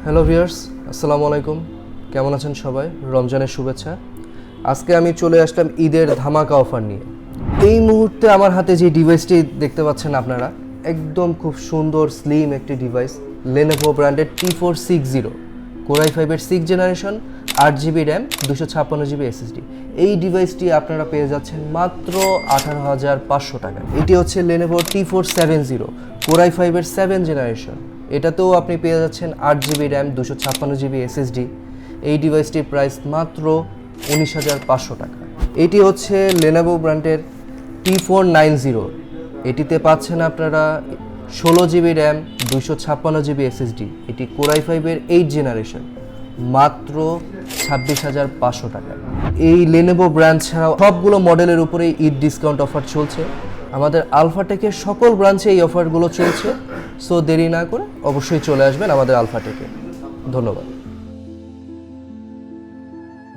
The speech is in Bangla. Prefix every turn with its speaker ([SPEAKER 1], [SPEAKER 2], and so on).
[SPEAKER 1] হ্যালো ভিউয়ার্স, আসসালামু আলাইকুম। কেমন আছেন সবাই? রমজানের শুভেচ্ছা। আজকে আমি চলে আসলাম ঈদের ধামাকা অফার নিয়ে। এই মুহূর্তে আমার হাতে যে ডিভাইসটি দেখতে পাচ্ছেন আপনারা, একদম খুব সুন্দর স্লিম একটি ডিভাইস, Lenovo ব্র্যান্ডের T460 Core i5-এর 6th generation, 8GB RAM, 256GB SSD। এই ডিভাইসটি আপনারা পেয়ে যাচ্ছেন মাত্র 18,500 টাকা। এটি হচ্ছে Lenovo T470 Core i5-এর 7th generation. এটাতেও আপনি পেয়ে যাচ্ছেন 8GB র্যাম, 256GB SSD। এই ডিভাইসটির প্রাইস মাত্র 19,500 টাকা। এটি হচ্ছে Lenovo ব্র্যান্ডের T490। এটিতে পাচ্ছেন আপনারা 16GB র্যাম, 256GB SSD। এটি Core i5-এর 8th জেনারেশন, মাত্র 26,500 টাকা। এই Lenovo ব্র্যান্ড ছাড়াও সবগুলো মডেলের উপরেই ঈদ ডিসকাউন্ট অফার চলছে। আমাদের আলফাটেকের সকল ব্রাঞ্চে এই অফারগুলো চলছে। সো দেরি না করে অবশ্যই চলে আসবেন আমাদের আলফাটেকে। ধন্যবাদ।